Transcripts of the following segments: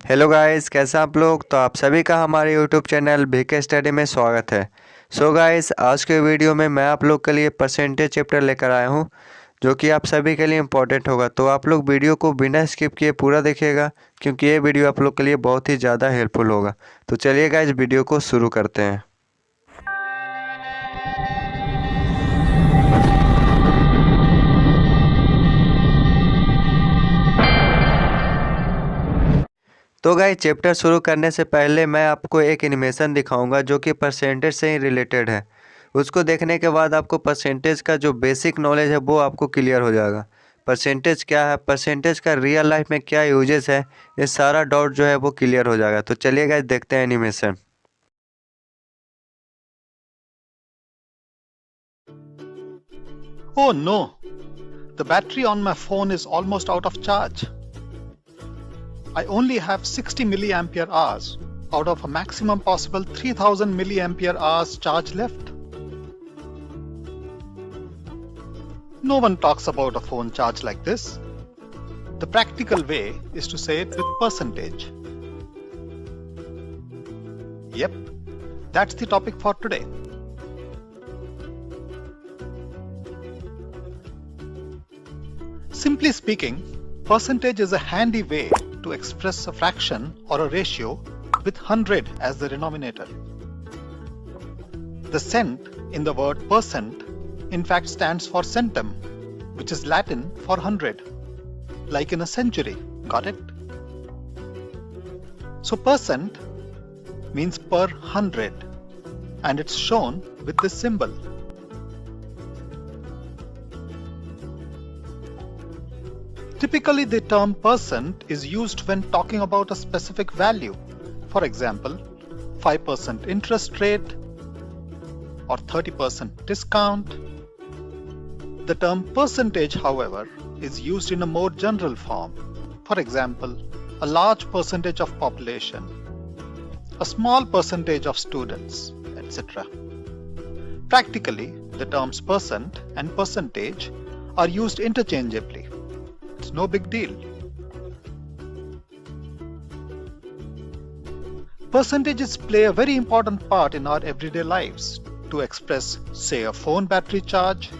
Hello guys, कैसे आप लोग। तो आप सभी का हमारे यूट्यूब चैनल बीके स्टडी में स्वागत है। सो गाइस, आज के वीडियो में मैं आप लोग के लिए परसेंटेज चैप्टर लेकर आया हूं, जो कि आप सभी के लिए इम्पोर्टेंट होगा। तो आप लोग वीडियो को बिना स्किप किए पूरा देखिएगा, क्योंकि ये वीडियो आप लोग के लिए बहुत ही ज़्यादा हेल्पफुल होगा। तो चलिए गाइस, वीडियो को शुरू करते हैं। तो गाइस, चैप्टर शुरू करने से पहले मैं आपको एक एनिमेशन दिखाऊंगा जो कि परसेंटेज से ही रिलेटेड है। उसको देखने के बाद आपको परसेंटेज का जो बेसिक नॉलेज है वो आपको क्लियर हो जाएगा। परसेंटेज क्या है, परसेंटेज का रियल लाइफ में क्या यूजेस है, ये सारा डाउट जो है वो क्लियर हो जाएगा। तो चलिए गाइस, देखते हैं animation. Oh no! The battery on my phone is almost out of charge. I only have 60 milliampere hours out of a maximum possible 3000 milliampere hours charge left. No one talks about a phone charge like this. The practical way is to say it with percentage. Yep, that's the topic for today. Simply speaking, percentage is a handy way to express a fraction or a ratio with 100 as the denominator. The cent in the word percent in fact stands for centum, which is Latin for 100, like in a century. Got it? So percent means per 100, and it's shown with this symbol. Typically, the term percent is used when talking about a specific value. For example, 5% interest rate or 30% discount. The term percentage, however, is used in a more general form. For example, a large percentage of population, a small percentage of students, etc. Practically, the terms percent and percentage are used interchangeably. It's no big deal. Percentages play a very important part in our everyday lives to express, say, a phone battery charge,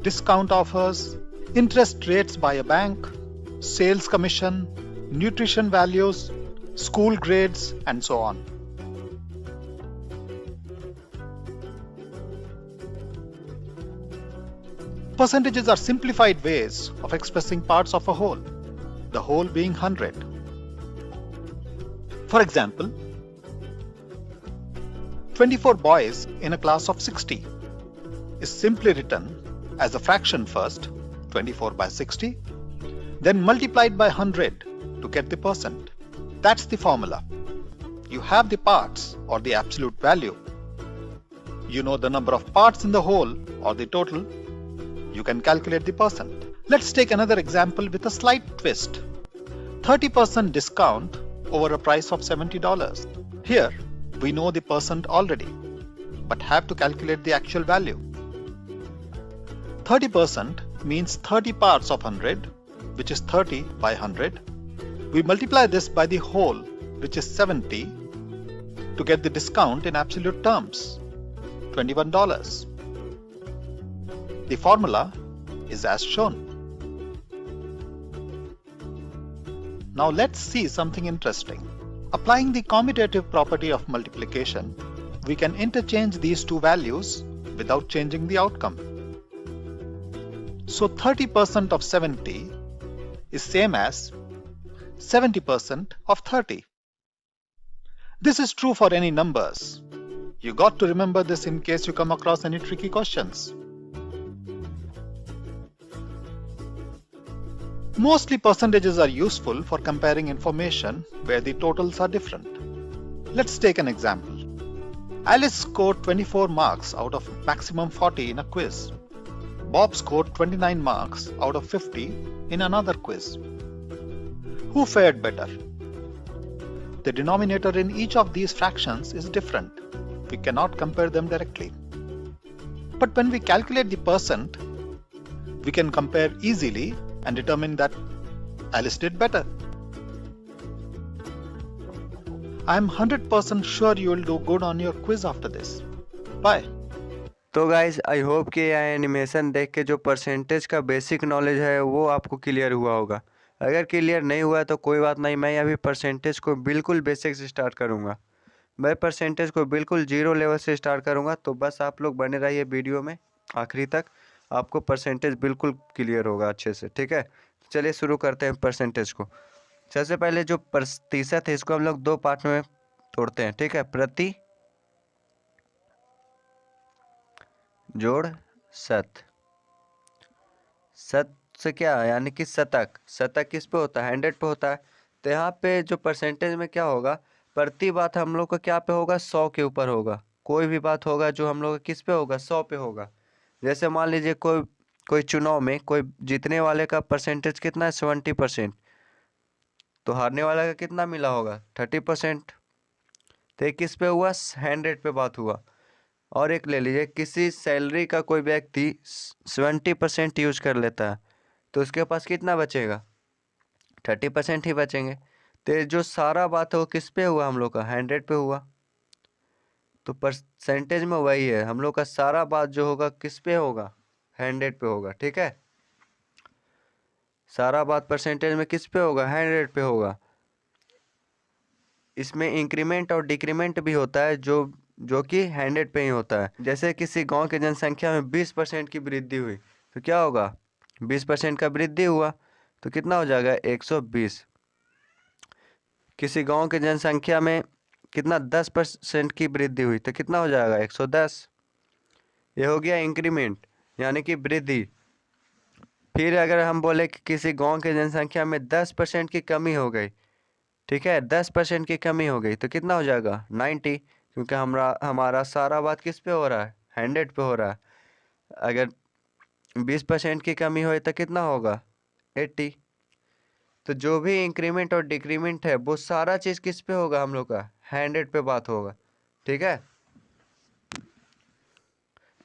discount offers, interest rates by a bank, sales commission, nutrition values, school grades, and so on. Percentages are simplified ways of expressing parts of a whole, the whole being 100. For example, 24 boys in a class of 60 is simply written as a fraction first, 24 by 60, then multiplied by 100 to get the percent. That's the formula. You have the parts or the absolute value. You know the number of parts in the whole or the total. You can calculate the percent. Let's take another example with a slight twist. 30% discount over a price of $70. Here, we know the percent already, but have to calculate the actual value. 30% means 30 parts of 100, which is 30 by 100. We multiply this by the whole, which is 70, to get the discount in absolute terms, $21. The formula is as shown. Now let's see something interesting. Applying the commutative property of multiplication, we can interchange these two values without changing the outcome. So 30% of 70 is same as 70% of 30. This is true for any numbers. You got to remember this in case you come across any tricky questions. Mostly percentages are useful for comparing information where the totals are different. Let's take an example. Alice scored 24 marks out of maximum 40 in a quiz. Bob scored 29 marks out of 50 in another quiz. Who fared better? The denominator in each of these fractions is different. We cannot compare them directly. But when we calculate the percent, we can compare easily and determine that Alice did better. I'm 100% sure you will do good on your quiz after this. Bye. तो guys I hope कि यह animation देख के जो percentage का basic knowledge है वो आपको क्लियर हुआ होगा। अगर क्लियर नहीं हुआ तो कोई बात नहीं, मैं अभी परसेंटेज को बिल्कुल बेसिक से स्टार्ट करूँगा। मैं परसेंटेज को बिल्कुल जीरो लेवल से स्टार्ट करूँगा, तो बस आप लोग बने रहिए वीडियो में आखिरी तक, आपको परसेंटेज बिल्कुल क्लियर होगा अच्छे से। ठीक है, चलिए शुरू करते हैं परसेंटेज को। सबसे पहले जो प्रतिशत है इसको हम लोग दो पार्ट में तोड़ते हैं। ठीक है, प्रति जोड़ शत। शत से क्या यानी कि शतक। शतक किस पे होता है? 100 पे होता है। तो यहाँ पे जो परसेंटेज में क्या होगा, प्रति बात हम लोग का क्या पे होगा? 100 के ऊपर होगा। कोई भी बात होगा जो हम लोग का किस पे होगा? 100 पे होगा। जैसे मान लीजिए कोई चुनाव में कोई जीतने वाले का परसेंटेज कितना है? 70%। तो हारने वाले का कितना मिला होगा? 30%। तो ये किस पे हुआ? 100 पे बात हुआ। और एक ले लीजिए, किसी सैलरी का कोई व्यक्ति 70% यूज कर लेता है, तो उसके पास कितना बचेगा? 30% ही बचेंगे। तो ये जो सारा बात है वो किस पे हुआ? हम लोग का 100 पे हुआ। तो परसेंटेज में वही है, हम लोग का सारा बात जो होगा किस पे होगा? 100 पे होगा। ठीक है, सारा बात परसेंटेज में किस पे होगा? 100 पे होगा। इसमें इंक्रीमेंट और डिक्रीमेंट भी होता है जो कि 100 पे ही होता है। जैसे किसी गांव की जनसंख्या में 20% की वृद्धि हुई तो क्या होगा? 20% का वृद्धि हुआ तो कितना हो जाएगा? 120। किसी गांव की जनसंख्या में कितना 10% की वृद्धि हुई तो कितना हो जाएगा? 110। ये हो गया इंक्रीमेंट यानी कि वृद्धि। फिर अगर हम बोले कि किसी गांव की जनसंख्या में 10% की कमी हो गई, ठीक है, 10% की कमी हो गई तो कितना हो जाएगा? 90, क्योंकि हमारा सारा बात किस पे हो रहा है? 100 पे हो रहा है। अगर 20% की कमी हो तो कितना होगा? 80। तो जो भी इंक्रीमेंट और डिक्रीमेंट है वो सारा चीज़ किस पे होगा? हम लोग का 100 पे बात होगा। ठीक है,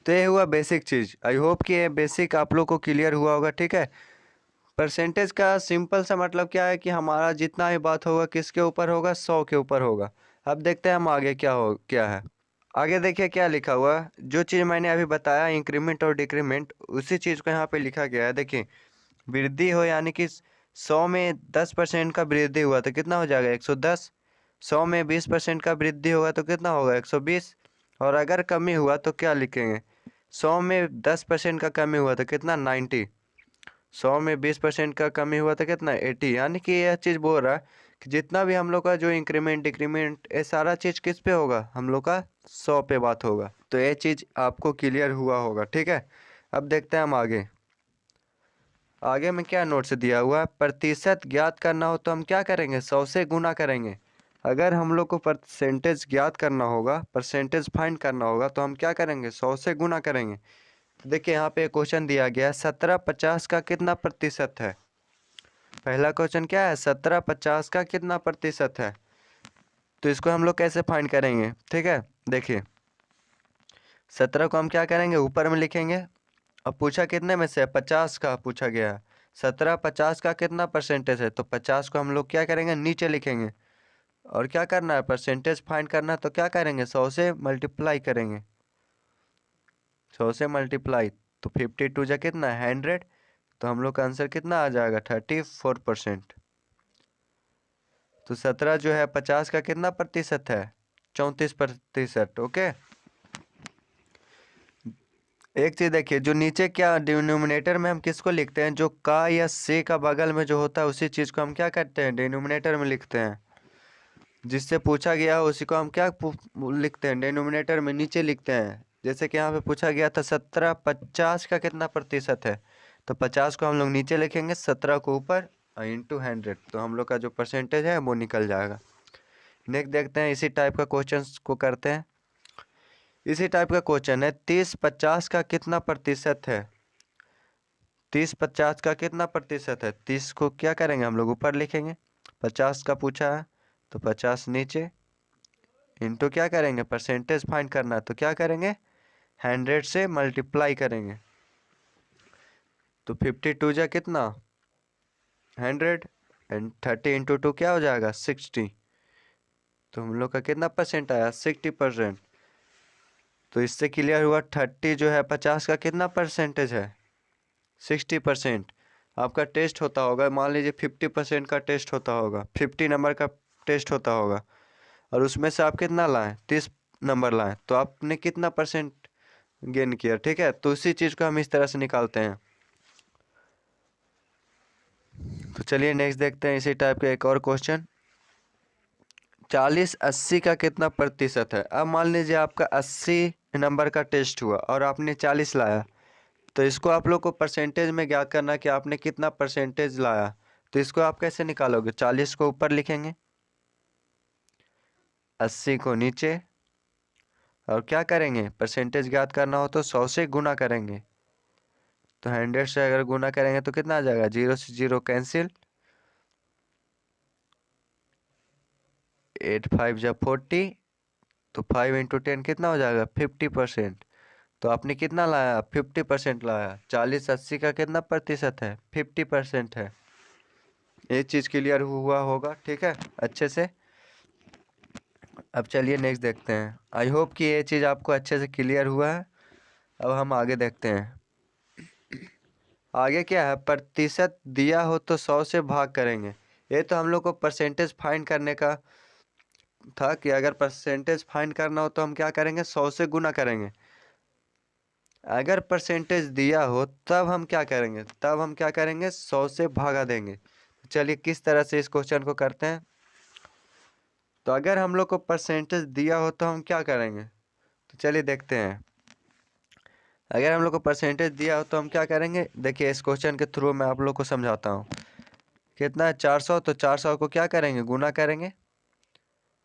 तो ये हुआ बेसिक चीज़। आई होप कि ये बेसिक आप लोग को क्लियर हुआ होगा। ठीक है, परसेंटेज का सिंपल सा मतलब क्या है कि हमारा जितना भी बात होगा किसके ऊपर होगा? 100 के ऊपर होगा। अब देखते हैं हम आगे क्या है। आगे देखिए क्या लिखा हुआ है। जो चीज़ मैंने अभी बताया इंक्रीमेंट और डिक्रीमेंट, उसी चीज़ को यहाँ पे लिखा गया है। देखिए, वृद्धि हो यानी कि 100 में 10% का वृद्धि हुआ तो कितना हो जाएगा? 110। 100 में 20% का वृद्धि होगा तो कितना होगा? 120। और अगर कमी हुआ तो क्या लिखेंगे? 100 में 10% का कमी हुआ तो कितना? 90। 100 में 20% का कमी हुआ तो कितना? 80। यानी कि यह चीज़ बोल रहा है कि जितना भी हम लोग का जो इंक्रीमेंट डिक्रीमेंट ये सारा चीज़ किस पे होगा? हम लोग का 100 पे बात होगा। तो ये चीज़ आपको क्लियर हुआ होगा। ठीक है, अब देखते हैं हम आगे। आगे में क्या नोट्स दिया हुआ है? प्रतिशत ज्ञात करना हो तो हम क्या करेंगे? 100 से गुना करेंगे। अगर हम लोग को परसेंटेज ज्ञात करना होगा, परसेंटेज फाइंड करना होगा तो हम क्या करेंगे? 100 से गुना करेंगे। देखिए यहाँ पे क्वेश्चन दिया गया है 1750 का कितना प्रतिशत है। पहला क्वेश्चन क्या है? 1750 का कितना प्रतिशत है। तो इसको हम लोग कैसे फाइंड करेंगे? ठीक है, देखिए 17 को हम क्या करेंगे? ऊपर में लिखेंगे। अब पूछा कितने में से? 50 का पूछा गया है। 1750 का कितना परसेंटेज है? तो 50 को हम लोग क्या करेंगे? नीचे लिखेंगे। और क्या करना है? परसेंटेज फाइंड करना है तो क्या करेंगे? 100 से मल्टीप्लाई करेंगे। 100 से मल्टीप्लाई तो 52 जा कितना है? 100। तो हम लोग का आंसर कितना आ जाएगा? 34%। तो 17 जो है 50 का कितना प्रतिशत है? 34%। ओके, एक चीज देखिए, जो नीचे क्या डिनोमिनेटर में हम किसको लिखते हैं? जो का या से का बगल में जो होता है उसी चीज को हम क्या करते हैं? डिनोमिनेटर में लिखते हैं। जिससे पूछा गया हो उसी को हम क्या लिखते हैं? डिनोमिनेटर में नीचे लिखते हैं। जैसे कि यहाँ पे पूछा गया था 1750 का कितना प्रतिशत है, तो 50 को हम लोग नीचे लिखेंगे, 17 को ऊपर इंटू 100, तो हम लोग का जो परसेंटेज है वो निकल जाएगा। नेक्स्ट देखते हैं, इसी टाइप का क्वेश्चन को करते हैं। इसी टाइप का क्वेश्चन है 30-50 का कितना प्रतिशत है। 30-50 का कितना प्रतिशत है? 30 को क्या करेंगे? हम लोग ऊपर लिखेंगे। 50 का पूछा है तो 50 नीचे, इनटू क्या करेंगे? परसेंटेज फाइंड करना है तो क्या करेंगे? 100 से मल्टीप्लाई करेंगे। तो 52 जा कितना? 100 एंड 30 इंटू 2 क्या हो जाएगा? 60। तो हम लोग का कितना परसेंट आया, 60%। तो इससे क्लियर हुआ 30 जो है 50 का कितना परसेंटेज है, 60%। आपका टेस्ट होता होगा, मान लीजिए 50% का टेस्ट होता होगा, 50 नंबर का टेस्ट होता होगा, और उसमें से आप कितना लाएं, 30 नंबर लाएं, तो आपने कितना परसेंट गेन किया। ठीक है, तो उसी चीज़ को हम इस तरह से निकालते हैं। तो चलिए नेक्स्ट देखते हैं इसी टाइप का एक और क्वेश्चन। 40 80 का कितना प्रतिशत है। अब मान लीजिए आपका 80 नंबर का टेस्ट हुआ और आपने 40 लाया, तो इसको आप लोग को परसेंटेज में ज्ञात करना कि आपने कितना परसेंटेज लाया। तो इसको आप कैसे निकालोगे, 40 को ऊपर लिखेंगे, 80 को नीचे, और क्या करेंगे, परसेंटेज ज्ञात करना हो तो 100 से गुना करेंगे। तो 100 से अगर गुना करेंगे तो कितना आ जाएगा, 0 से 0 कैंसिल, 8 5 जा 40, तो 5 × 10 कितना हो जाएगा, 50%। तो आपने कितना लाया, 50% लाया। 40 80 का कितना प्रतिशत है, 50% है। ये चीज़ क्लियर हुआ होगा, ठीक है, अच्छे से। अब चलिए नेक्स्ट देखते हैं। आई होप कि ये चीज़ आपको अच्छे से क्लियर हुआ है। अब हम आगे देखते हैं। आगे क्या है, प्रतिशत दिया हो तो 100 से भाग करेंगे। ये तो हम लोग को परसेंटेज फाइंड करने का था कि अगर परसेंटेज फाइंड करना हो तो हम क्या करेंगे, 100 से गुना करेंगे। अगर परसेंटेज दिया हो तब हम क्या करेंगे, 100 से भागा देंगे। चलिए किस तरह से इस क्वेश्चन को करते हैं। तो अगर हम लोग को परसेंटेज दिया हो तो हम क्या करेंगे, तो चलिए देखते हैं। अगर हम लोग को परसेंटेज दिया हो तो हम क्या करेंगे, देखिए इस क्वेश्चन के थ्रू मैं आप लोग को समझाता हूँ। कितना है, 400, तो 400 को क्या करेंगे, गुना करेंगे।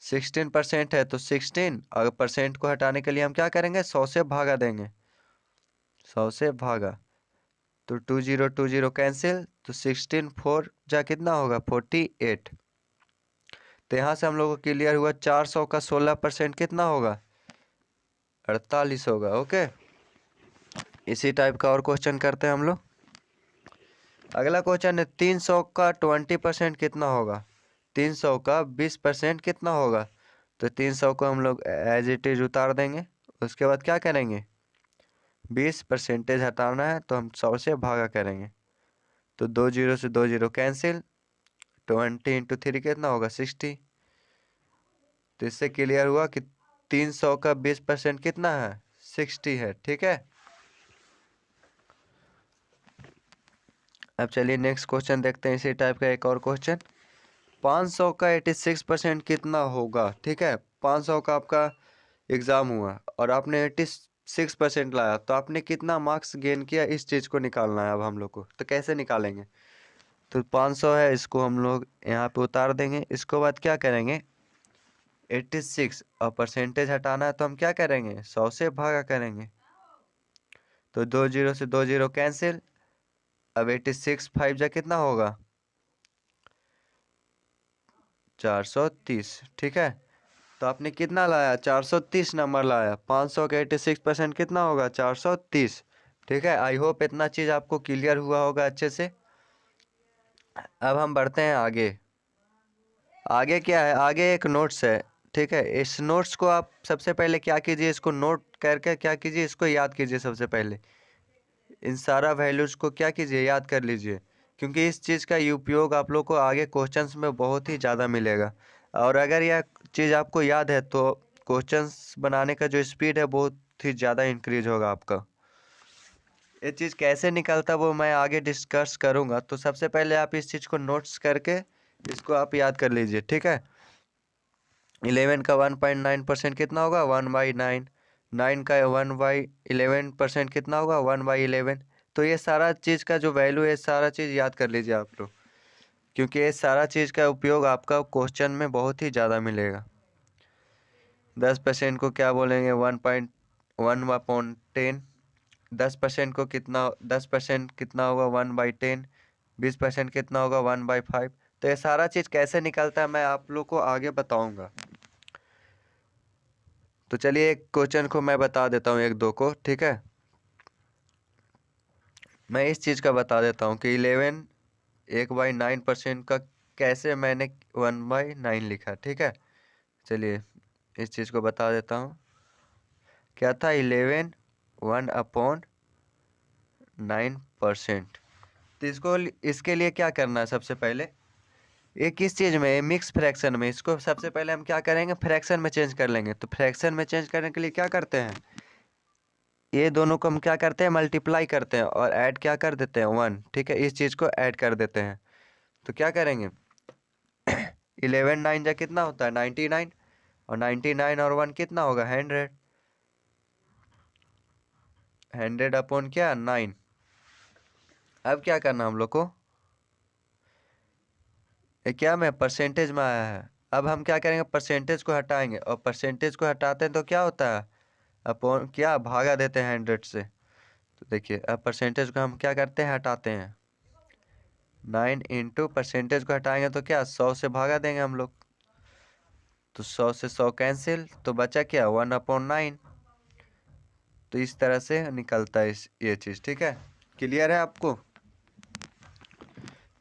16% है तो 16, और परसेंट को हटाने के लिए हम क्या करेंगे, 100 से भागा देंगे, 100 से भागा, तो 20 कैंसिल, तो 16 4 जा कितना होगा, 48। तो यहाँ से हम लोग को क्लियर हुआ 400 का 16% कितना होगा, 48 होगा। ओके, इसी टाइप का और क्वेश्चन करते हैं हम लोग। अगला क्वेश्चन है 300 का 20% कितना होगा, 300 का 20% कितना होगा। तो 300 को हम लोग एज इट इज उतार देंगे। उसके बाद क्या करेंगे, 20% हटाना है तो हम 100 से भागा करेंगे। तो 20 से 20 कैंसिल, 20 × 3 कितना होगा, 60। तो इससे क्लियर हुआ कि 300 का 20% कितना है, 60 है। ठीक है, अब चलिए नेक्स्ट क्वेश्चन देखते हैं इसी टाइप का एक और क्वेश्चन। 500 का 86% कितना होगा। ठीक है, 500 का आपका एग्ज़ाम हुआ और आपने 86% लाया, तो आपने कितना मार्क्स गेन किया, इस चीज़ को निकालना है अब हम लोग को। तो कैसे निकालेंगे, तो 500 है, इसको हम लोग यहाँ पे उतार देंगे। इसको बाद क्या करेंगे, 86 और परसेंटेज हटाना है तो हम क्या करेंगे, 100 से भागा करेंगे। तो 20 से 20 कैंसिल, अब 86 5 जा कितना होगा, 430। ठीक है, तो आपने कितना लाया, 430 नंबर लाया। 500 का 86% कितना होगा, 430। ठीक है, आई होप इतना चीज़ आपको क्लियर हुआ होगा अच्छे से। अब हम बढ़ते हैं आगे। आगे क्या है, आगे एक नोट्स है। ठीक है, इस नोट्स को आप सबसे पहले क्या कीजिए, इसको नोट करके क्या कीजिए, इसको याद कीजिए। सबसे पहले इन सारा वैल्यूज़ को क्या कीजिए, याद कर लीजिए, क्योंकि इस चीज़ का उपयोग आप लोग को आगे क्वेश्चंस में बहुत ही ज़्यादा मिलेगा। और अगर यह चीज़ आपको याद है तो क्वेश्चंस बनाने का जो स्पीड है बहुत ही ज़्यादा इंक्रीज होगा आपका। ये चीज़ कैसे निकलता वो मैं आगे डिस्कस करूँगा। तो सबसे पहले आप इस चीज़ को नोट्स करके इसको आप याद कर लीजिए। ठीक है, 11 का 1.9% कितना होगा, 1/9। 9 का 1/11% कितना होगा, 1/11। तो ये सारा चीज़ का जो वैल्यू है, सारा चीज़ याद कर लीजिए आप लोग, क्योंकि ये सारा चीज़ का उपयोग आपका क्वेश्चन में बहुत ही ज़्यादा मिलेगा। 10% को क्या बोलेंगे, 1/10। 10% को कितना, 10% कितना होगा, 1/10। 20% कितना होगा, 1/5। तो ये सारा चीज़ कैसे निकलता है मैं आप लोग को आगे बताऊंगा। तो चलिए एक क्वेश्चन को मैं बता देता हूँ, एक दो को। ठीक है, मैं इस चीज़ का बता देता हूँ कि 11 1/9% का कैसे मैंने 1/9 लिखा। ठीक है, चलिए इस चीज़ को बता देता हूँ। क्या था 11 1/9%। तो इसके लिए क्या करना है, सबसे पहले ये किस चीज़ में, मिक्स फ्रैक्शन में, इसको सबसे पहले हम क्या करेंगे, फ्रैक्शन में चेंज कर लेंगे। तो फ्रैक्शन में चेंज करने के लिए क्या करते हैं, ये दोनों को हम क्या करते हैं, मल्टीप्लाई करते हैं और ऐड क्या कर देते हैं 1, ठीक है, इस चीज़ को ऐड कर देते हैं। तो क्या करेंगे 11 9 जा कितना होता है 99, और 99 और 1 कितना होगा 100, 100 अपॉन क्या 9। अब क्या करना हम लोग को, ये क्या में परसेंटेज में आया है। अब हम क्या करेंगे, परसेंटेज को हटाएंगे, और परसेंटेज को हटाते हैं तो क्या होता है, अपॉन क्या भागा देते हैं 100 से। तो देखिए अब परसेंटेज को हम क्या करते हैं, हटाते हैं, 9 इंटू परसेंटेज को हटाएंगे तो क्या 100 से भागा देंगे हम लोग। तो 100 से 100 कैंसिल, तो बचा क्या 1/9। तो इस तरह से निकलता है ये चीज़, ठीक है, क्लियर है आपको।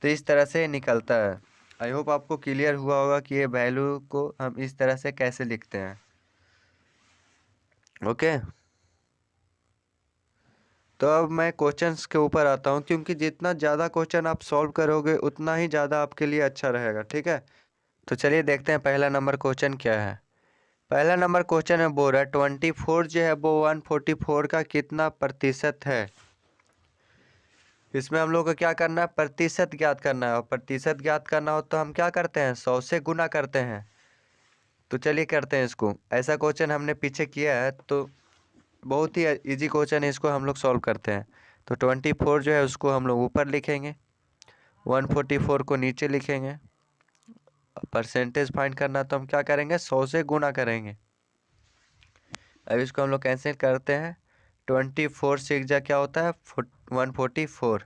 तो इस तरह से निकलता है। आई होप आपको क्लियर हुआ होगा कि ये वैल्यू को हम इस तरह से कैसे लिखते हैं। ओके, तो अब मैं क्वेश्चंस के ऊपर आता हूँ, क्योंकि जितना ज़्यादा क्वेश्चन आप सॉल्व करोगे उतना ही ज़्यादा आपके लिए अच्छा रहेगा, ठीक है। तो चलिए देखते हैं पहला नंबर क्वेश्चन क्या है। पहला नंबर क्वेश्चन में बोल रहा है 24 जो है वो 144 का कितना प्रतिशत है। इसमें हम लोग को क्या करना है, प्रतिशत ज्ञात करना है, और प्रतिशत ज्ञात करना हो तो हम क्या करते हैं 100 से गुना करते हैं। तो चलिए करते हैं इसको। ऐसा क्वेश्चन हमने पीछे किया है, तो बहुत ही इजी क्वेश्चन है, इसको हम लोग सॉल्व करते हैं। तो 24 जो है उसको हम लोग ऊपर लिखेंगे, 144 को नीचे लिखेंगे। परसेंटेज फाइंड करना तो हम क्या करेंगे 100 से गुना करेंगे। अब इसको हम लोग कैंसिल करते हैं, 24 6 जा क्या होता है 144,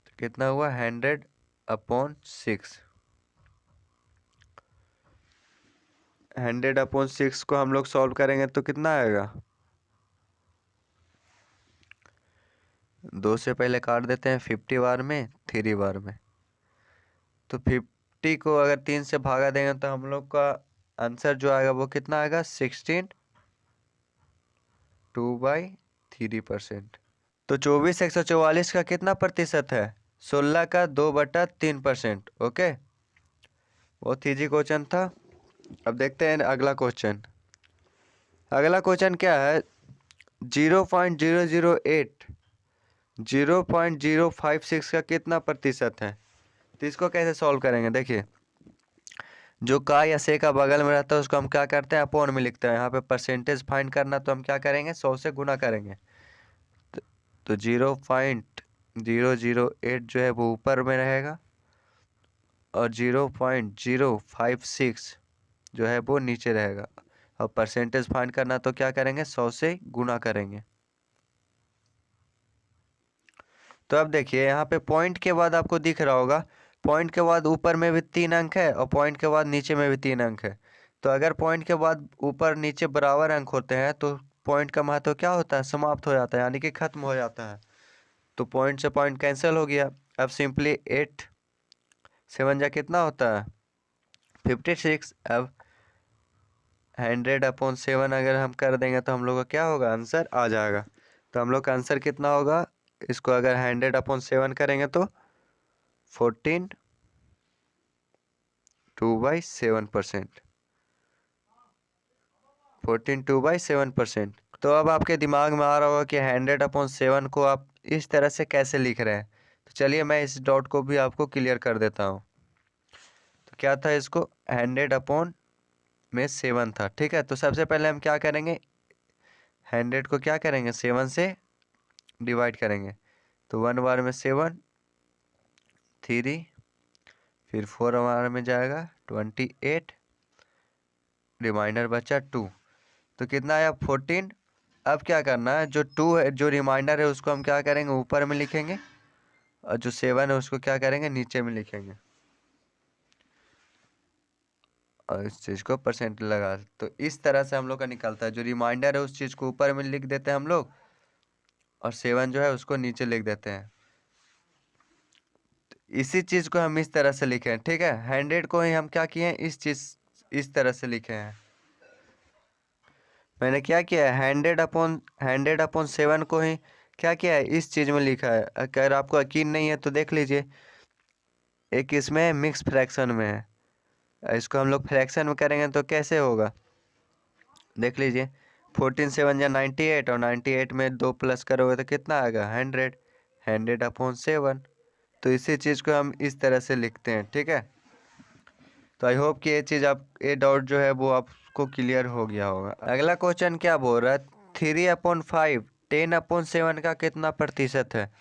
तो कितना हुआ 100/6। 100/6 को हम लोग सॉल्व करेंगे तो कितना आएगा, 2 से पहले काट देते हैं 50 बार में 3 बार में। तो 50 को अगर 3 से भागा देंगे तो हम लोग का आंसर जो आएगा वो कितना आएगा 16 2/3%। तो 24/144 का कितना प्रतिशत है, 16 का 2/3%। ओके, बहुत ईजी क्वेश्चन था। अब देखते हैं अगला क्वेश्चन। अगला क्वेश्चन क्या है, 0.008 0.056 का कितना प्रतिशत है। तो इसको कैसे सॉल्व करेंगे, देखिए जो का या से का बगल में रहता है उसको हम क्या करते हैं अपॉन में लिखते हैं। यहाँ पे परसेंटेज फाइंड करना तो हम क्या करेंगे 100 से गुना करेंगे। तो 0.008 जो है वो ऊपर में रहेगा, और 0.056 जो है वो नीचे रहेगा। और परसेंटेज फाइंड करना तो क्या करेंगे 100 से गुना करेंगे। तो अब देखिए यहाँ पे पॉइंट के बाद आपको दिख रहा होगा, पॉइंट के बाद ऊपर में भी 3 अंक है और पॉइंट के बाद नीचे में भी 3 अंक है। तो अगर पॉइंट के बाद ऊपर नीचे बराबर अंक होते हैं तो पॉइंट का महत्व क्या होता है, समाप्त हो जाता है, यानी कि खत्म हो जाता है। तो पॉइंट से पॉइंट कैंसिल हो गया। अब सिंपली 8 7 जा कितना होता है 56। अब 100/7 अगर हम कर देंगे तो हम लोग का क्या होगा, आंसर आ जाएगा। तो हम लोग का आंसर कितना होगा, इसको अगर 100/7 करेंगे तो 14 2/7%। 14 2/7%। तो अब आपके दिमाग में आ रहा होगा कि 100/7 को आप इस तरह से कैसे लिख रहे हैं। तो चलिए मैं इस डॉट को भी आपको क्लियर कर देता हूँ। तो क्या था, इसको 100/7 था, ठीक है। तो सबसे पहले हम क्या करेंगे, 100 को क्या करेंगे 7 से डिवाइड करेंगे। तो 1 बार में 7 3, फिर 4 बार में जाएगा 28, रिमाइंडर बचा 2, तो कितना आया 14। अब क्या करना है, जो 2 है जो रिमाइंडर है उसको हम क्या करेंगे ऊपर में लिखेंगे, और जो 7 है उसको क्या करेंगे नीचे में लिखेंगे, और इस चीज़ को परसेंट लगा। तो इस तरह से हम लोग का निकलता है, जो रिमाइंडर है उस चीज़ को ऊपर में लिख देते हैं हम लोग, और 7 जो है उसको नीचे लिख देते हैं। तो इसी चीज़ को हम इस तरह से लिखे हैं, ठीक है। 100 को ही हम क्या किए हैं, इस तरह से लिखे हैं। मैंने क्या किया है, 100 अपॉन 7 को ही क्या किया है, इस चीज़ में लिखा है। अगर आपको यकीन नहीं है तो देख लीजिए, एक इसमें मिक्स फ्रैक्शन में है। इसको हम लोग फ्रैक्शन में करेंगे तो कैसे होगा, देख लीजिए। 14 7 या 98, और 98 में 2 प्लस करोगे तो कितना आएगा, 100 अपॉन 7। तो इसी चीज़ को हम इस तरह से लिखते हैं, ठीक है। तो आई होप कि ये चीज़ ये डाउट जो है वो आपको क्लियर हो गया होगा। अगला क्वेश्चन क्या बोल रहा है, 3/5 10/7 का कितना प्रतिशत है।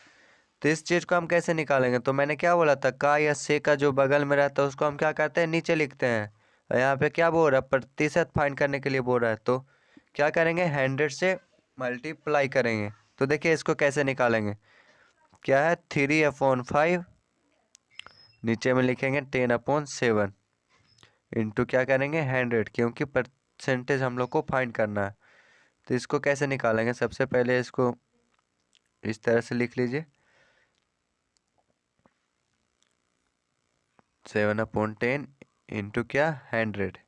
तो इस चीज़ को हम कैसे निकालेंगे, तो मैंने क्या बोला था, का या से का जो बगल में रहता है उसको हम क्या करते हैं, नीचे लिखते हैं। और यहाँ पे क्या बोल रहा है, प्रतिशत फाइंड करने के लिए बोल रहा है, तो क्या करेंगे, 100 से मल्टीप्लाई करेंगे। तो देखिए इसको कैसे निकालेंगे, क्या है 3/5, नीचे में लिखेंगे 10/7 इंटू क्या करेंगे 100, क्योंकि परसेंटेज हम लोग को फाइंड करना है। तो इसको कैसे निकालेंगे, सबसे पहले इसको इस तरह से लिख लीजिए, 7/10 इंटू क्या 100।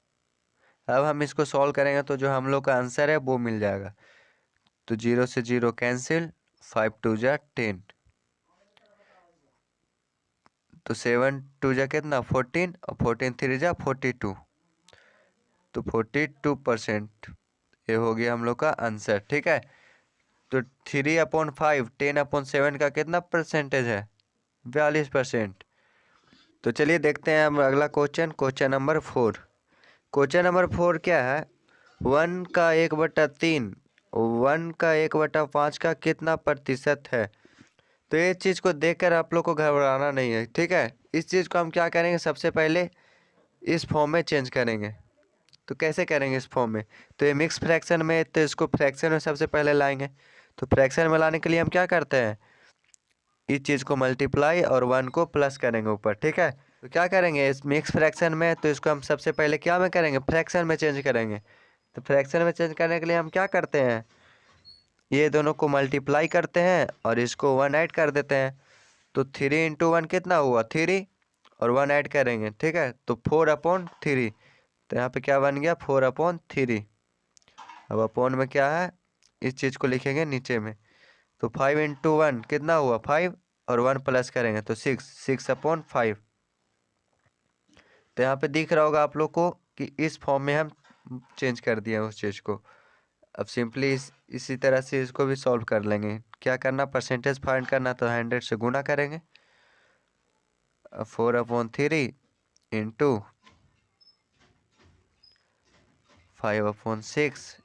अब हम इसको सॉल्व करेंगे तो जो हम लोग का आंसर है वो मिल जाएगा। तो 0 से 0 कैंसिल, 5 2 जा 10, तो 7 2 जा कितना 14, और 14 3 जा 42, तो 42% ये हो गया हम लोग का आंसर, ठीक है। तो 3/5 10/7 का कितना परसेंटेज है, 42%। तो चलिए देखते हैं हम अगला question, question number 4। Question number 4 क्या है, 1 का 1/3 1 का 1/5 का कितना प्रतिशत है। तो ये चीज़ को देखकर आप लोग को घबराना नहीं है, ठीक है। इस चीज़ को हम क्या करेंगे, सबसे पहले इस फॉर्म में चेंज करेंगे। तो कैसे करेंगे इस फॉर्म में, तो ये मिक्स फ्रैक्शन में, तो इसको फ्रैक्शन में सबसे पहले लाएंगे। तो फ्रैक्शन में लाने के लिए हम क्या करते हैं, इस चीज़ को मल्टीप्लाई और 1 को प्लस करेंगे ऊपर, ठीक है। तो क्या करेंगे इस मिक्स फ्रैक्शन में, तो इसको हम सबसे पहले क्या में करेंगे, फ्रैक्शन में चेंज करेंगे। तो फ्रैक्शन में चेंज करने के लिए हम क्या करते हैं, ये दोनों को मल्टीप्लाई करते हैं और इसको 1 ऐड कर देते हैं। तो 3 × 1 कितना हुआ 3, और 1 ऐड करेंगे, ठीक है, तो 4/3। तो यहाँ पे क्या बन गया 4/3। अब अपॉन में क्या है, इस चीज़ को लिखेंगे नीचे में। तो 5 × 1 कितना हुआ 5, और 1 प्लस करेंगे तो 6/5। तो यहाँ पे दिख रहा होगा आप लोग को कि इस फॉर्म में हम चेंज कर दिए उस चीज़ को। अब सिंपली इसी तरह से इसको भी सॉल्व कर लेंगे। क्या करना, परसेंटेज फाइंड करना, तो 100 से गुना करेंगे। 4/3 इंटू 5/6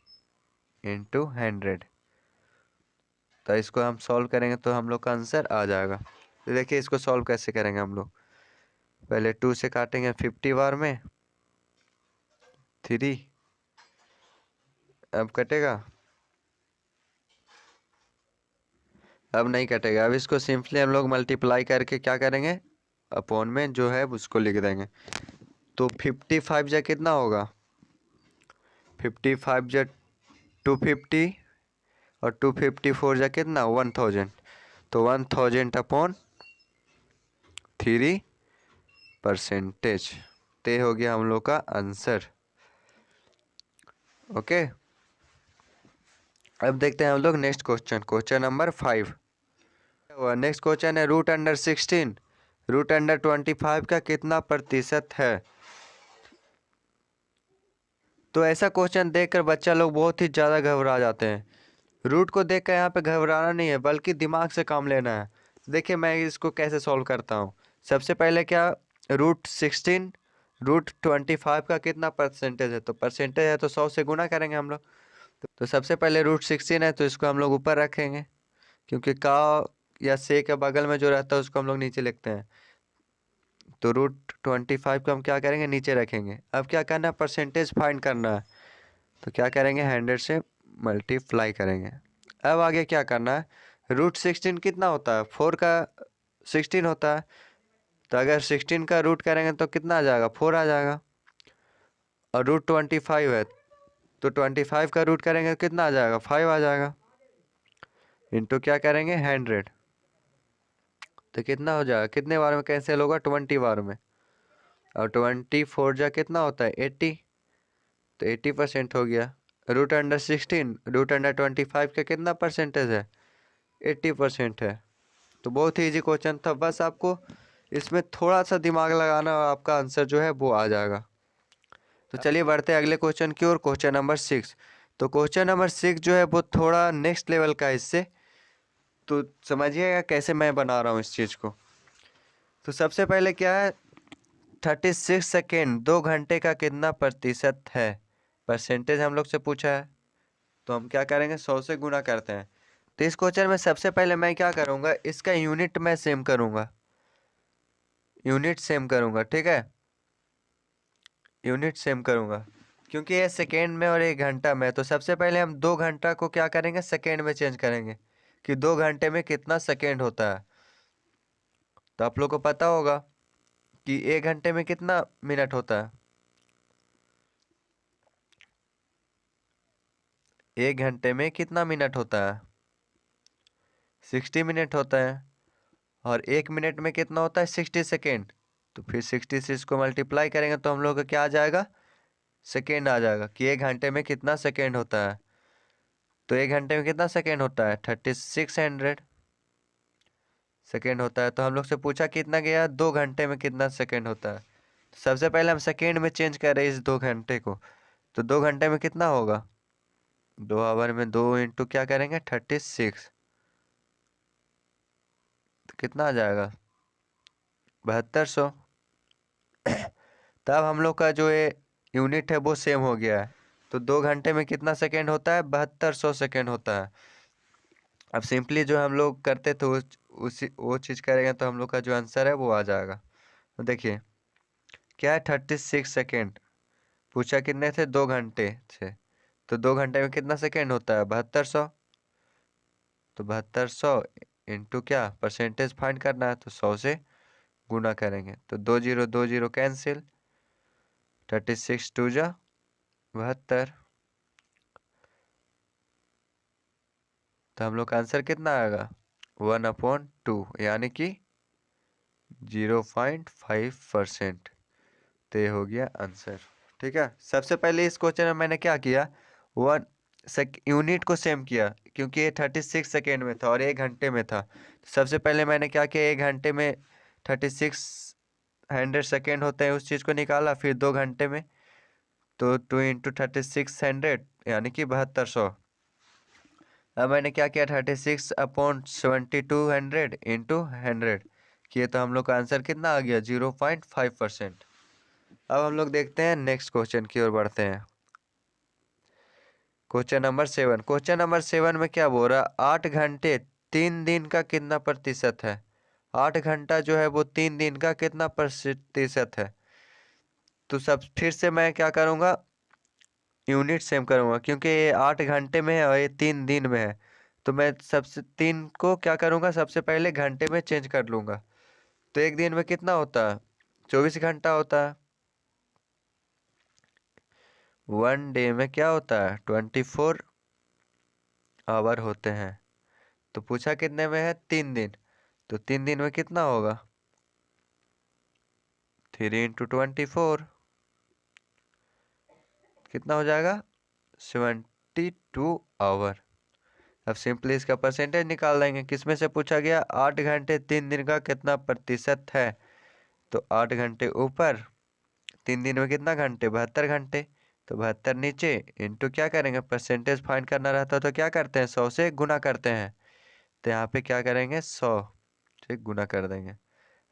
इंटू 100। तो इसको हम सॉल्व करेंगे तो हम लोग का आंसर आ जाएगा। तो देखिए इसको सॉल्व कैसे करेंगे हम लोग, पहले 2 से काटेंगे 50 बार में 3, अब कटेगा, अब नहीं कटेगा। अब इसको सिंपली हम लोग मल्टीप्लाई करके क्या करेंगे, अपॉन में जो है उसको लिख देंगे। तो 55 जा कितना होगा, 55 जा 250, और 254 जा कितना 1000। तो 1000/3%। ते हो गया हम लोग का आंसर, ओके। अब देखते हैं हम लोग next question, question number 5। Next question है √16 √25 का कितना प्रतिशत है। तो ऐसा क्वेश्चन देखकर बच्चा लोग बहुत ही ज़्यादा घबरा जाते हैं। रूट को देखकर यहाँ पे घबराना नहीं है, बल्कि दिमाग से काम लेना है। देखिए मैं इसको कैसे सॉल्व करता हूँ। सबसे पहले क्या, √16 √25 का कितना परसेंटेज है, तो परसेंटेज है तो 100 से गुना करेंगे हम लोग। तो सबसे पहले √16 है तो इसको हम लोग ऊपर रखेंगे, क्योंकि का या से के बगल में जो रहता है उसको हम लोग नीचे लिखते हैं। तो √25 को हम क्या करेंगे, नीचे रखेंगे। अब क्या करना है, परसेंटेज फाइंड करना है। तो क्या करेंगे, 100 से मल्टीप्लाई करेंगे। अब आगे क्या करना है, √16 कितना होता है, 4 का 16 होता है। तो अगर 16 का रूट करेंगे तो कितना आ जाएगा, 4 आ जाएगा। और √25 है तो 25 का रूट करेंगे तो कितना आ जाएगा, 5 आ जाएगा। इंटू क्या करेंगे 100, तो कितना हो जाएगा, कितने बार में कैंसिल होगा, 20 बार में। और 24 जा कितना होता है 80, तो 80% हो गया। √16 √25 का कितना परसेंटेज है, 80% है। तो बहुत ही इजी क्वेश्चन था, बस आपको इसमें थोड़ा सा दिमाग लगाना और आपका आंसर जो है वो आ जाएगा। तो चलिए बढ़ते हैं अगले क्वेश्चन की ओर, क्वेश्चन नंबर 6। तो क्वेश्चन नंबर 6 जो है वो थोड़ा नेक्स्ट लेवल का है इससे, तो समझिएगा कैसे मैं बना रहा हूँ इस चीज़ को। तो सबसे पहले क्या है, 36 सेकेंड 2 घंटे का कितना प्रतिशत है, परसेंटेज हम लोग से पूछा है। तो हम क्या करेंगे, 100 से गुना करते हैं। तो इस क्वेश्चन में सबसे पहले मैं क्या करूँगा, इसका यूनिट मैं सेम करूँगा, यूनिट सेम करूँगा, ठीक है, यूनिट सेम करूँगा, क्योंकि ये सेकेंड में और 1 घंटा में। तो सबसे पहले हम 2 घंटा को क्या करेंगे, सेकेंड में चेंज करेंगे कि 2 घंटे में कितना सेकेंड होता है। तो आप लोग को पता होगा कि 1 घंटे में कितना मिनट होता है, 1 घंटे में कितना मिनट होता है, 60 मिनट होता है। और 1 मिनट में कितना होता है, 60 सेकेंड। तो फिर 60 से इसको मल्टीप्लाई करेंगे तो हम लोग का क्या आ जाएगा, सेकेंड आ जाएगा, कि 1 घंटे में कितना सेकेंड होता है। तो 1 घंटे में कितना सेकेंड होता है, 3600 सेकेंड होता है। तो हम लोग से पूछा कितना गया, 2 घंटे में कितना सेकेंड होता है। तो सबसे पहले हम सेकेंड में चेंज कर रहे हैं इस 2 घंटे को। तो 2 घंटे में कितना होगा, 2 आवर में 2 इंटू क्या करेंगे 36, तो कितना आ जाएगा 7200। तब हम लोग का जो ये यूनिट है वो सेम हो गया है। तो 2 घंटे में कितना सेकेंड होता है, 7200 सेकेंड होता है। अब सिंपली जो हम लोग करते थे उसी वो चीज़ करेंगे तो हम लोग का जो आंसर है वो आ जाएगा। तो देखिए क्या है, 36 सेकेंड पूछा कितने थे, 2 घंटे से। तो 2 घंटे में कितना सेकेंड होता है, 7200। तो 7200 इंटू क्या, परसेंटेज फाइंड करना है, तो 100 से गुना करेंगे। तो 2 जीरो कैंसिल, 36 2 जा 72। तो हम लोग का आंसर कितना आएगा, 1/2, यानी कि 0.5%। तो ये हो गया आंसर, ठीक है। सबसे पहले इस क्वेश्चन में मैंने क्या किया, यूनिट को सेम किया, क्योंकि ये 36 सेकेंड में था और 1 घंटे में था। तो सबसे पहले मैंने क्या किया, 1 घंटे में 3600 सेकेंड होते हैं, उस चीज़ को निकाला। फिर 2 घंटे में तो 2 इंटू 3600 यानी कि 7200। अब मैंने क्या किया, 36/7200 इंटू 100 किए, तो हम लोग का आंसर कितना आ गया, 0.5%। अब हम लोग देखते हैं नेक्स्ट क्वेश्चन की ओर बढ़ते हैं, क्वेश्चन नंबर 7। क्वेश्चन नंबर 7 में क्या बोल रहा है, 8 घंटे 3 दिन का कितना प्रतिशत है। 8 घंटा जो है वो 3 दिन का कितना प्रतिशत है। तो सब फिर से मैं क्या करूँगा, यूनिट सेम करूँगा, क्योंकि ये 8 घंटे में है और ये 3 दिन में है। तो मैं सबसे 3 को क्या करूँगा, सबसे पहले घंटे में चेंज कर लूँगा। तो 1 दिन में कितना होता है, 24 घंटा होता है। 1 डे में क्या होता है, 24 आवर होते हैं। तो पूछा कितने में है, 3 दिन। तो 3 दिन में कितना होगा, 3 इंटू 24 कितना हो जाएगा, 72 आवर। अब सिंपली इसका परसेंटेज निकाल देंगे, किसमें से पूछा गया, 8 घंटे 3 दिन का कितना प्रतिशत है। तो 8 घंटे ऊपर, 3 दिन में कितना घंटे, 72 घंटे। तो 72 नीचे इंटू क्या करेंगे, परसेंटेज फाइंड करना रहता है तो क्या करते हैं, 100 से गुना करते हैं। तो यहाँ पे क्या करेंगे, 100 से गुना कर देंगे।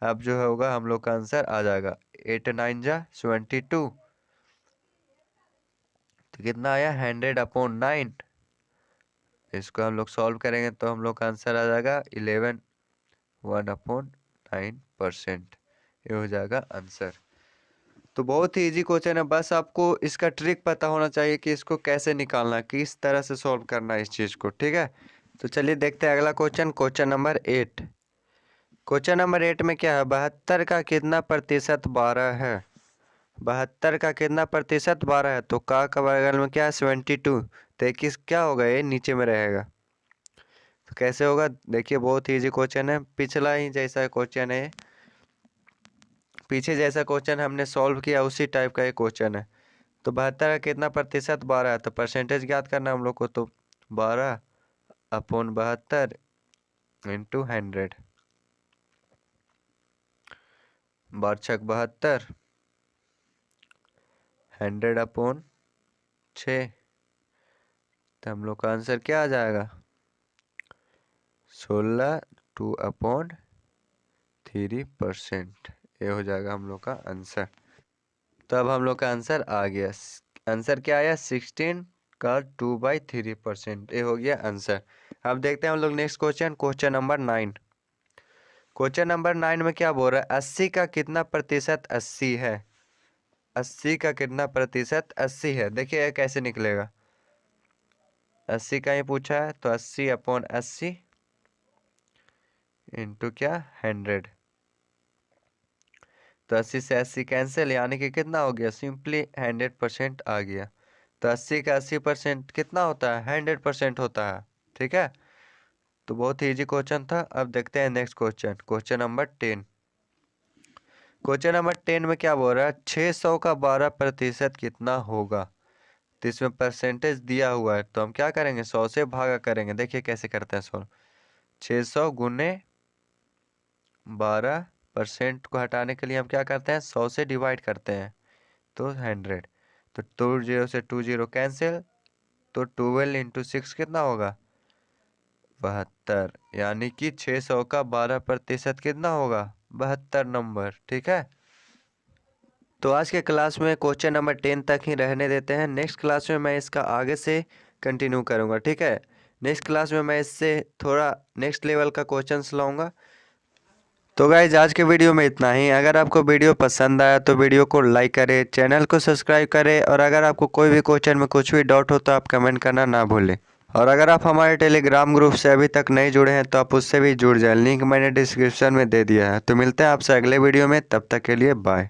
अब जो होगा हम लोग का आंसर आ जाएगा, 8 9 जा 72। तो कितना आया, 100/9। इसको हम लोग सॉल्व करेंगे तो हम लोग का आंसर आ जाएगा 11 1/9%। ये हो जाएगा आंसर। तो बहुत ही इजी क्वेश्चन है, बस आपको इसका ट्रिक पता होना चाहिए कि इसको कैसे निकालना है, किस तरह से सॉल्व करना है इस चीज़ को, ठीक है। तो चलिए देखते हैं अगला question, question number 8। Question number 8 में क्या है, 72 का कितना प्रतिशत 12 है। 72 का कितना प्रतिशत 12 है। तो का बगल में क्या है, 72। तो 21 क्या होगा, ये नीचे में रहेगा। तो कैसे होगा देखिए, बहुत ईजी क्वेश्चन है, पिछला ही जैसा क्वेश्चन है, पीछे जैसा क्वेश्चन हमने सॉल्व किया उसी टाइप का एक क्वेश्चन है। तो 72 का कितना प्रतिशत 12 है, तो परसेंटेज ज्ञात करना हम लोग को। तो 12/72 इंटू 100, 12×6 = 72, 100/6, तो हम लोग का आंसर क्या आ जाएगा, 16 2/3%। ये हो जाएगा हम लोग का आंसर। तो अब हम लोग का आंसर आ गया। आंसर क्या आया, 16 का 2/3%। ये हो गया आंसर। अब देखते हैं हम लोग next question, question number 9। Question number 9 में क्या बोल रहा है, 80 का कितना प्रतिशत 80 है। 80 का कितना प्रतिशत 80 है, देखिए ये कैसे निकलेगा। 80 का ही पूछा है, तो 80/80 इंटू क्या 100, तो 80 से 80 कैंसिल, यानी कि कितना हो गया, सिंपली 100% आ गया। तो 80 का 80% कितना होता है, 100% होता है। ठीक है, तो बहुत ही इजी क्वेश्चन था। अब देखते हैं next question, question number 10। Question number 10 में क्या बोल रहा है, 600 का 12% कितना होगा। तो इसमें परसेंटेज दिया हुआ है, तो हम क्या करेंगे, 100 से भागा करेंगे। देखिए कैसे करते हैं सॉल्व। 600 गुने 12% को हटाने के लिए हम क्या करते हैं, 100 से डिवाइड करते हैं, तो 100। तो 2 0 से 2 0 कैंसिल, तो 12 इंटू 6 कितना होगा, 72, यानी कि 600 का 12% कितना होगा, 72 नंबर। ठीक है, तो आज के क्लास में क्वेश्चन नंबर 10 तक ही रहने देते हैं। नेक्स्ट क्लास में मैं इसका आगे से कंटिन्यू करूँगा। ठीक है, नेक्स्ट क्लास में मैं इससे थोड़ा नेक्स्ट लेवल का क्वेश्चंस लाऊंगा। तो गाइज आज के वीडियो में इतना ही। अगर आपको वीडियो पसंद आया तो वीडियो को लाइक करें, चैनल को सब्सक्राइब करें, और अगर आपको कोई भी क्वेश्चन में कुछ भी डाउट हो तो आप कमेंट करना ना भूलें। और अगर आप हमारे टेलीग्राम ग्रुप से अभी तक नहीं जुड़े हैं तो आप उससे भी जुड़ जाएं, लिंक मैंने डिस्क्रिप्शन में दे दिया है। तो मिलते हैं आपसे अगले वीडियो में, तब तक के लिए बाय।